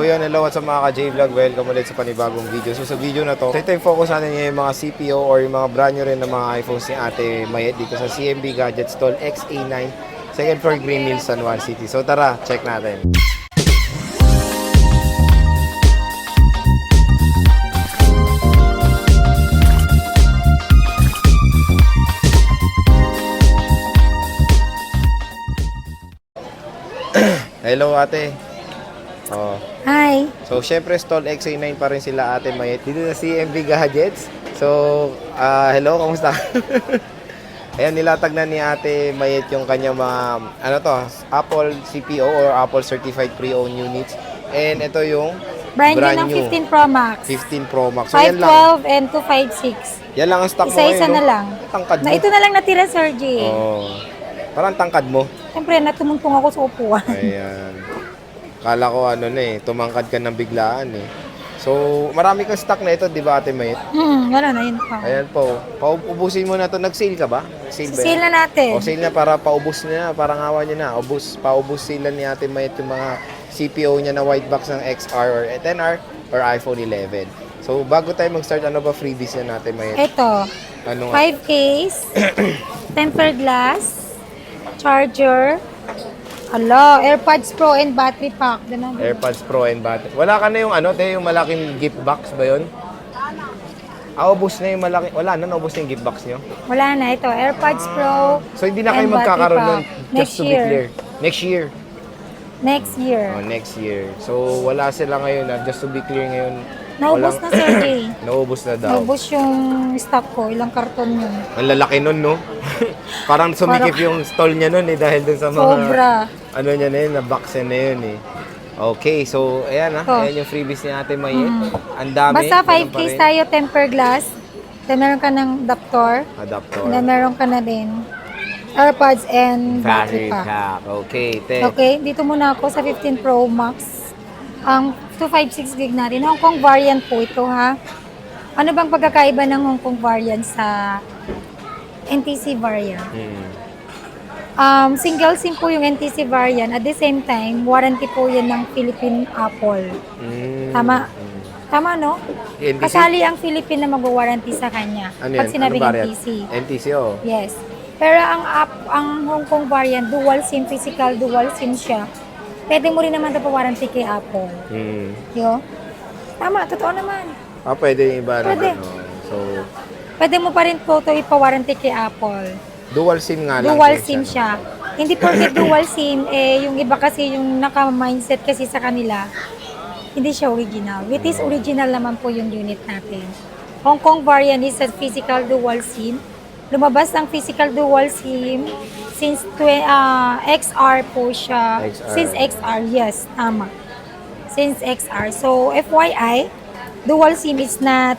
yun, hello at sa mga ka-J-Vlog, welcome ulit sa panibagong video. So sa video na to, ito yung focus natin yung mga CPO or yung mga brand new rin ng mga iPhones ni Ate Mayet dito sa CMB Gadget Stall XA9, second floor Green Hills, San Juan City. So tara, check natin. Hello ate. Oh. Hi. So, syempre, stall XA9 pa rin sila Ate Mayet dito sa CMB Gadgets. So, hello, kamusta? Ayan, nilatag na ni Ate Mayet yung kanyang mga, Apple CPO or Apple Certified Pre-Owned Units. And ito yung Brand new ng 15 Pro Max. 15 Pro Max. So, yan lang. 512 and 256. Yan lang ang stock mo Isa-isa ngayon, na lang. Tangkad mo. Ito na lang natira, Sir G. Oh. Parang tangkad mo. Siyempre, natumuntong ako sa upuan. Ayan. Kala ko tumangkad ka ng biglaan eh. So, marami kang stock na ito, di ba Ate Mayet? Wala na, yun pa. Ayan po. Paubusin mo na to. Nag-sale ka ba? Sale ba yan? Sale na natin. O sale na para paubos na. Parang awa niya na. Paubos sila ni Ate Mayet yung mga CPO niya na white box ng XR or 10R or iPhone 11. So, bago tayo mag-start, ano ba freebies na Ate Mayet? Ito. Ano 5 case, tempered glass, charger, AirPods Pro and battery pack. AirPods Pro and battery. Wala ka na yung yung malaking gift box ba yun? Ubos na yung malaki. Wala na, naubos na yung gift box nyo? Wala na. Ito, AirPods Pro. So, hindi na kayo and magkakaroon battery nun. pack. Just to be clear. Next year. Next year. Oh, next year. So, wala sila ngayon. Just to be clear ngayon. Naubos na, Sir G. Naubos na daw. Naubos yung stock ko. Ilang karton yun. Ang lalaki nun, no? Parang sumikip yung stall niya nun dahil dun sa mga... Sobra. Niya na yun, na box na yun Okay, so ayan ayan yung freebies ni Ate Mayet. Ang dami. Basta 5 case tayo, temper glass. Then meron ka ng adapter. Then meron ka na din AirPods and battery pack. Okay, Okay, dito muna ako sa 15 Pro Max. Ang 256 gig natin. Hong Kong variant po ito, ha? Ano bang pagkakaiba ng Hong Kong variant sa NTC variant? Single SIM po yung NTC variant. At the same time, warranty po yan ng Philippine Apple. Tama? Tama, no? NTC? Kasali ang Philippine na mag-warranty sa kanya. Pag sinabing NTC. NTC, oh. Yes. Pero ang Hong Kong variant, dual SIM, physical dual SIM siya. Pwede mo rin naman ito pa-warranty kay Apple. Yo? Tama, totoo naman. Pwede yung iba Pwede. So, pwede mo pa rin po ito ipa-warranty kay Apple. Dual SIM nga lang. Dual SIM siya. Hindi porket dual SIM, yung iba kasi yung naka-mindset kasi sa kanila, hindi siya original. It is original naman po yung unit natin. Hong Kong variant is a physical dual SIM. Lumabas ang physical dual SIM since XR po siya. XR. Since XR, yes, tama. Since XR. So, FYI, dual SIM is not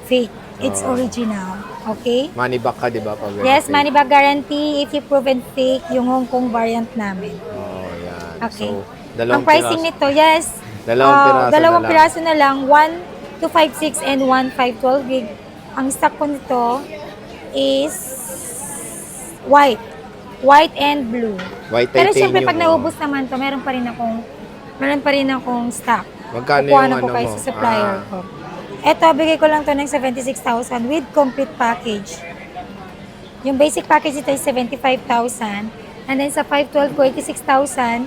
fake. It's original. Okay? Money back ka, di ba? Yes, money back guarantee if you proven fake yung Hong Kong variant namin. Yan. Okay. So, Ang pricing nito, yes. Dalawang piraso na lang. 1 256 and 1 512 gig. Ang stock ko nito is white. White and blue. White Pero titanium, syempre pag naubos naman to, meron pa rin akong stock. Magkano Kukuha yung na ko kayo sa supplier ko. Eto, bigay ko lang to ng 76,000 with complete package. Yung basic package ito is 75,000. And then sa 512 ko, 86,000.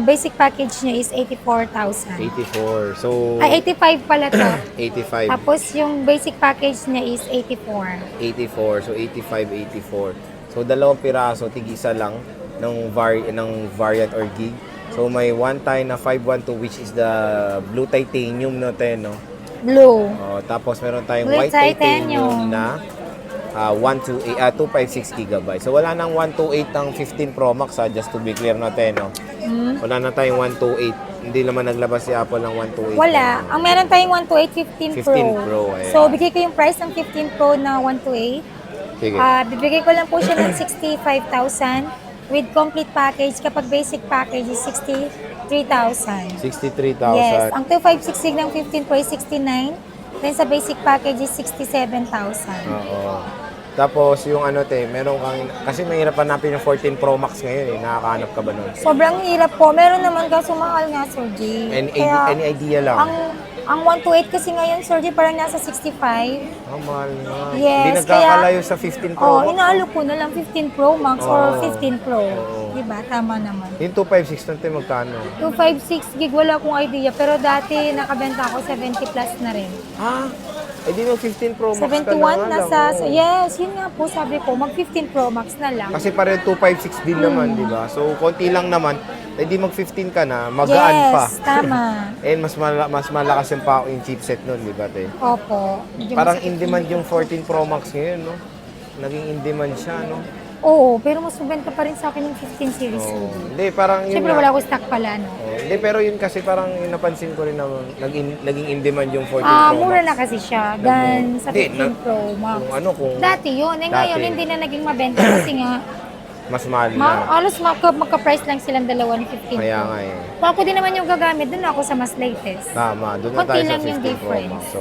Basic package niya is 84,000. 84. So, Ay, 85 pala to. 85. Tapos yung basic package niya is 84. 84. So, 85, 84. So, dalawang piraso, tig-isa lang ng variant or gig. So, may one time na 512 which is the blue titanium no? Blue. Tapos meron tayong Blue white titanium na 256 GB. So, wala nang 128 ng 15 Pro Max, just to be clear natin, no? Wala na tayong 128. Hindi naman naglabas si Apple ng 128. Wala. Ang meron tayong 128 15 Pro. 15 Pro, ayan. So, bigay ko yung price ng 15 Pro na 128. Sige. Bibigay ko lang po siya ng 65,000 with complete package. Kapag basic package is 63,000. 63,000. Yes. Ang 256 ng 15 Pro is 69. Then sa basic package is 67,000. Oo. Tapos yung ano te, meron kang, kasi mahirap hanapin yung 14 Pro Max ngayon eh. Nakakahanap ka ba nun? Sobrang hirap po. Meron naman kaso mahal nga, Sir J. Any idea lang? Ang 128 kasi ngayon, Sir J, parang nasa 65. Mahal nga. Yes, Hindi nagkakalayo sa 15 Pro Oh, Max. inaalok ko na lang 15 Pro Max or Oo. 15 Pro. Oo. Diba? Tama naman. Yung 256 nun te, magkano? 256 gig, wala akong idea. Pero dati nakabenta ako 70 plus na rin. Ah, eh di mag 15 Pro Max ka 71 na nga nasa, lang. Oo. yes, yun nga po sabi ko, mag 15 Pro Max na lang. Kasi pareho 256 din naman, di ba? So, konti lang naman. Eh di mag 15 ka na, magaan yes, pa. tama. And mas malakas yung chipset nun, di ba te? Opo. Medyo Parang masakit in demand yung 14 Pro Max ngayon, no? Naging in demand siya, no? Oo, pero mas mabenta pa rin sa akin yung 15 series. Oo. Hindi, parang yun Siyempre nga. wala ko stock pala, no? Oo. Hindi, pero yun kasi parang yung napansin ko rin na naging in demand yung 14 Pro Max. Mura na kasi siya than sa Hindi, 15 Pro Max. Kung ano, kung Dati yun. Eh ngayon, Dati. hindi na naging mabenta kasi nga, mas mahal na. halos magka-price lang silang dalawa ng 15 Kaya Pro. nga eh. Kung ako din naman yung gagamit, dun ako sa mas latest. Tama, doon na Konti tayo sa lang yung 15 Pro difference. Max. So,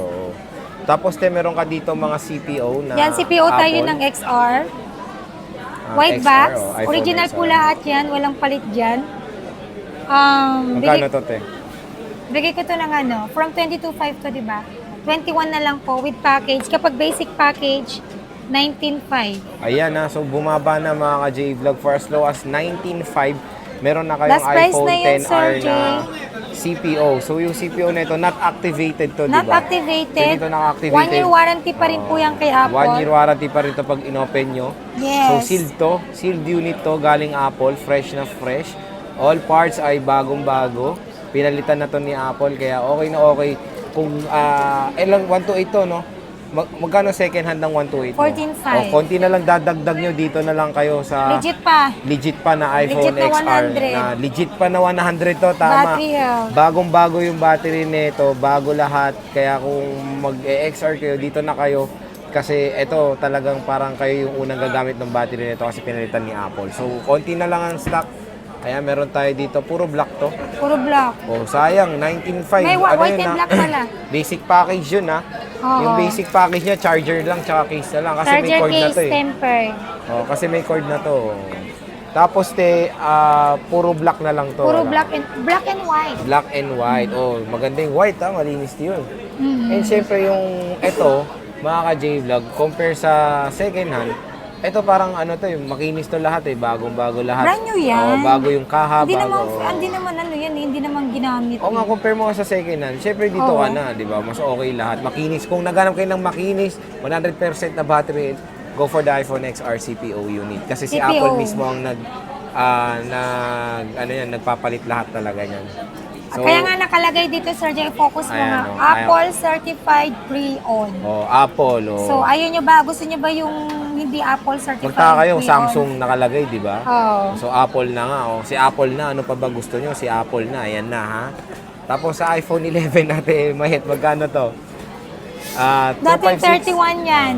tapos te, meron ka dito mga CPO na Yan, CPO tayo Apple. ng XR. White XR, box. iPhone Original XR. po lahat yan. Walang palit dyan. Magkano to te? Bigay ko to ng ano, from 22.5 to, di ba? 21 na lang po with package. Kapag basic package, 19.5. Ayan na, so bumaba na mga ka-J-Vlog for as low as 19.5. Meron na kayong Last price iPhone na yun, 10R Sir J. na CPO. So yung CPO na ito, not activated to, di ba? Not activated. Hindi ito naka-activated. 1 year warranty pa rin po yan kay Apple. 1 year warranty pa rin ito pag inopen nyo. Yes. So sealed to, sealed unit to, galing Apple, fresh na fresh. All parts ay bagong-bago. Pinalitan na to ni Apple, kaya okay na okay. Kung, lang 128 to, no? Magkano second hand ng 128 mo? 14.5. Konti na lang dadagdag nyo, dito na lang kayo sa Legit pa. na iPhone Legit na XR. 100. Na legit pa na 100 to, tama. Battery health. Bagong-bago yung battery nito, bago lahat. Kaya kung mag-XR kayo, dito na kayo. Kasi ito talagang parang kayo yung unang gagamit ng battery nito kasi pinalitan ni Apple. So, konti na lang ang stock. Kaya meron tayo dito, puro black to. Puro black. Oh, sayang, 19.5. May Ano white yun, and ha? black pala. Basic package yun, ha? Oo. Yung basic package niya, charger lang, tsaka case na lang. Kasi may Charger cord na case, to, eh. tempered. Oh, kasi may cord na to. Tapos, puro black na lang to. Puro Wala. black and white. Black and white. Oh, maganda yung white, ha? Malinis yun. Mhm. And syempre yung ito, mga ka-J-Vlog, compare sa second hand, ito parang ano to, yung makinis to lahat eh, bagong-bago lahat. Brand new yan. Oh, bago yung kaha, Hindi naman, bago. hindi naman ano yan, hindi naman ginamit. O nga, compare mo sa second hand, syempre dito Oo. ka na, di ba? Mas okay lahat. Makinis. Kung naghanap kayo ng makinis, 100% na battery, go for the iPhone XR CPO unit. Kasi si CPO. Apple mismo ang nagpapalit lahat talaga niyan. So, Kaya nga nakalagay dito, Sir J, focus mo Ayan, nga. oh. Apple Certified Pre-Owned. oh, Apple, oh. So, ayun nyo ba? Gusto nyo ba yung hindi Apple Certified Magtaka kayo, Pre-owned? Samsung nakalagay, di ba? Oo. So, Apple na nga. Oh. Si Apple na. Ano pa ba gusto nyo? Si Apple na. Ayan na, ha? Tapos sa iPhone 11 natin, mahit, magkano to? Dati 256? 31 yan.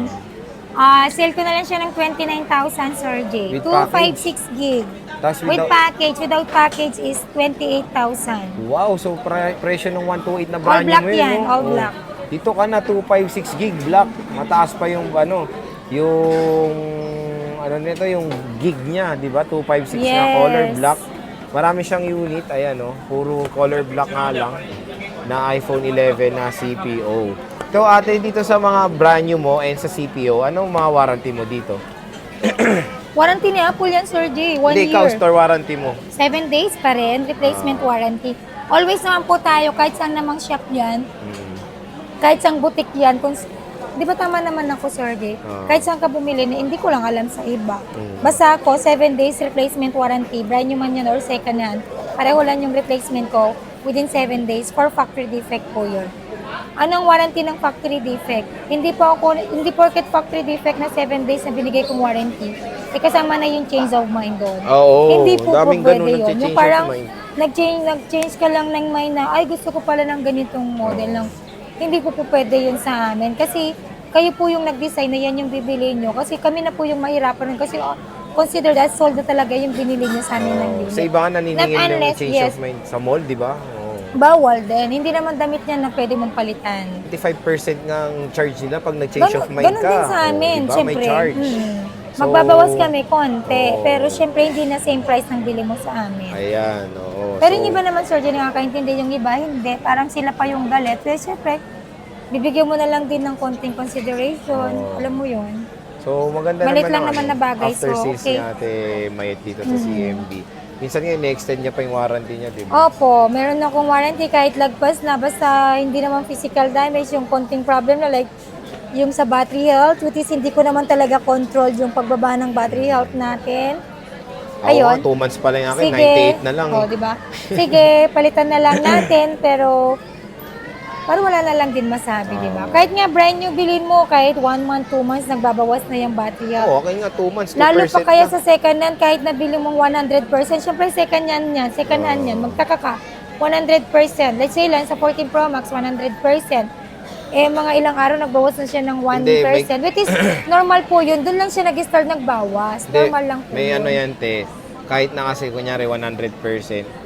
Sale ko na lang siya ng 29,000, Sir J. With 256 gig. Tapos With package, without package is 28,000. Wow, so presyo ng 128 na brand black new yan, all oh. black. Dito ka na, 256 gig black. Mataas pa yung yung nito, yung gig niya, di ba? 256 na Yes. color black. Marami siyang unit, ayan puro color black nga lang na iPhone 11 na CPO. So ate, dito sa mga brand new mo and sa CPO, anong mga warranty mo dito? Warranty ni Apple yan, Sir J. 1 Hindi, year. ikaw, store warranty mo. 7 days pa rin, replacement warranty. Always naman po tayo, kahit saan namang shop yan, kahit saan boutique yan, kung, di ba tama naman ako, Sir J? Kahit saan ka bumili, na hindi ko lang alam sa iba. Basta ako, 7 days replacement warranty, brand new man yan or second hand, pareho lang yung replacement ko within 7 days for factory defect po yun. Anong warranty ng factory defect? Hindi porket factory defect na 7 days na binigay kong warranty. Eh kasama na yung change of mind doon. Oo, Hindi po daming pwede ganun yun. nagche-change Yung parang of mind. nag-change ka lang ng mind na, ay gusto ko pala ng ganitong model lang. Hindi po pwede yun sa amin. Kasi kayo po yung nag-design na yan yung bibili nyo. Kasi kami na po yung mahirapan rin. Kasi consider that sold na talaga yung binili nyo sa amin ng limit. Sa iba nga naniningil Not yung unless, change yes. of mind sa mall, di ba? Oo. Bawal din. Hindi naman damit niya na pwede mong palitan. 25% nga ang charge nila pag nag-change of mind Ganun ka. din sa amin, Diba? syempre. May charge. So, Magbabawas kami konti, oo. pero syempre hindi na same price ng bili mo sa amin. Ayan, oo. Pero So, yung iba naman, sir, dyan nakakaintindi, yung iba, hindi. Parang sila pa yung galit. Pero syempre, bibigyan mo na lang din ng konting consideration. Oo. Alam mo yun. So, maganda Malit naman lang ang naman na bagay, after so, sales okay. ni Ate Mayet dito sa CMB. Minsan nga, ni-extend niya pa yung warranty niya, di ba? Opo, meron akong warranty kahit lagpas na. Basta hindi naman physical damage, yung konting problem na like yung sa battery health, which is hindi ko naman talaga control yung pagbaba ng battery health natin. Ayun. 2 months pa lang yung akin, 98 na lang. Oh, di ba? Sige, palitan na lang natin, pero parang wala na lang din masabi, di ba? Kahit nga brand new bilhin mo, kahit 1 month, 2 months, nagbabawas na yung battery health. Oo, okay nga, 2 months, 2% Lalo pa kaya na. sa second hand, kahit nabili mong 100%, syempre second hand yan, magkaka ka, 100%. Let's say lang, sa 14 Pro Max, 100%. Eh, mga ilang araw, nagbawas na siya ng 1%. Hindi, Which is, normal po yun. Doon lang siya nag-start nagbawas. Hindi, Normal lang po may yun. ano yan, te. Kahit na kasi, kunyari, 100%.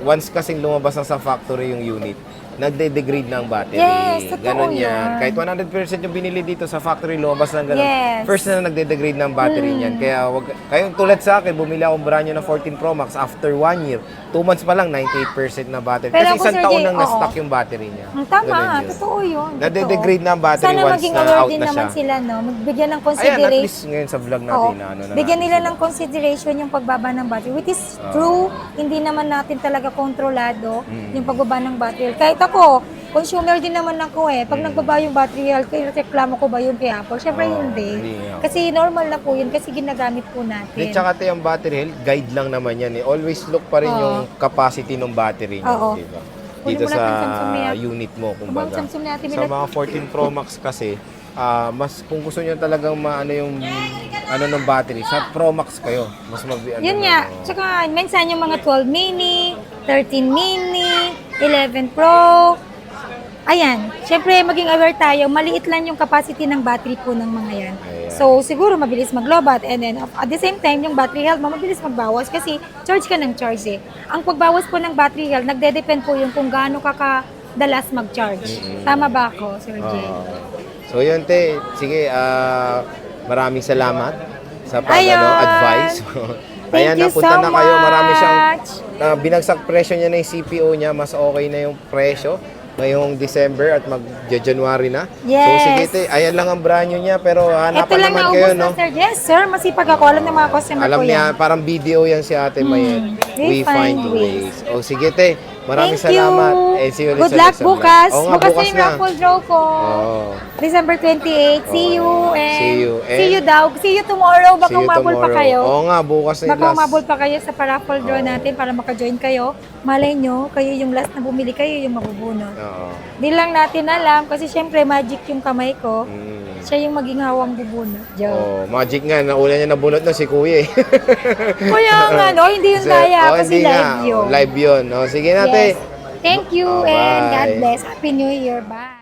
Once kasing lumabas na sa factory yung unit, nagde-degrade ng battery. Yes, totoo Ganon yan. yan. Kahit 100% yung binili dito sa factory, lumabas ng ganon. Yes. First na nagde-degrade ng battery niyan. Kaya kayong tulad sa akin, bumili akong brand new na 14 Pro Max after 1 year. 2 months pa lang, 98% na battery. Pero Kasi ako, isang Sir taon Jay, nang oo. na-stock yung battery niya. Tama, Ganon yun. totoo yun. Nade-degrade na ang battery Sana once maging na aware out din na naman siya. sila, no? Magbigyan ng Ayan, at consideration. least ngayon sa vlog natin, Oo. na ano na Bigyan natin nila sila. ng consideration yung pagbaba ng battery, which is true, hindi naman natin talaga kontrolado yung pagbaba ng battery. Kahit ako, consumer din naman ako eh. Pag nagbaba yung battery health, reklamo ko ba yung kay Apple? Syempre hindi. hindi nga. Kasi normal na po yun, kasi ginagamit po natin. Di, tsaka te, yung battery health, guide lang naman yan eh. Always look pa rin Oo. yung capacity ng battery niya, Oo. di ba? Kunin Dito mo natin sa Samsung niya. unit mo, Ang mga kumbaga. Samsung natin, Sa mga 14 Pro Max kasi, mas kung gusto niyo talagang maano yung ano ng battery, sa Pro Max kayo. Mas Yun nga. Tsaka, minsan yung mga 12 mini, 13 mini, 11 Pro. Ayan. Siyempre, maging aware tayo. Maliit lang yung capacity ng battery po ng mga yan. Ayan. So, siguro mabilis mag-lobat. And then, at the same time, yung battery health mo, mabilis magbawas kasi charge ka ng charge eh. Ang pagbawas po ng battery health, nagde-depend po yung kung gaano ka kadalas mag-charge. Tama ba ako, Sir Jay? So yun te, sige, maraming salamat sa Ayun. advice. Thank you napunta so na kayo. Marami siyang much. binagsak presyo niya na yung CPO niya, mas okay na yung presyo ngayong December at mag-January na. Yes. So sige te, ayan lang ang brand new niya pero Ito hanapan lang naman naubos kayo, na, no? Sir. Yes, sir. Masipag ako. Alam ng mga customer Alam ko niya, yan. parang video yan si Ate Mayet. We find ways. O sige te, maraming Thank salamat. you. And see you ulit Good sa luck next vlog. bukas. Oo nga, Bukas na yung raffle draw ko. Oo. December 28. See you. And See you. And see you daw. See you tomorrow. Baka See you umabol pa tomorrow. kayo. Oo nga, bukas na yung Baka last. umabol pa kayo sa paraffle draw natin para maka-join kayo. Malay nyo, kayo yung last na bumili, kayo yung mabubunot. Oo. Di lang natin alam kasi syempre magic yung kamay ko. Mm. Siya yung maging hawang bubunot. Joke. Oh, magic nga. Nauna niya nabunot na si Kuya eh. Kaya nga, no? Hindi yun kaya kasi hindi live nga. yun. Live yun. Oh, sige natin. Yes. Thank you Oh, and bye. God bless. Happy New Year. Bye.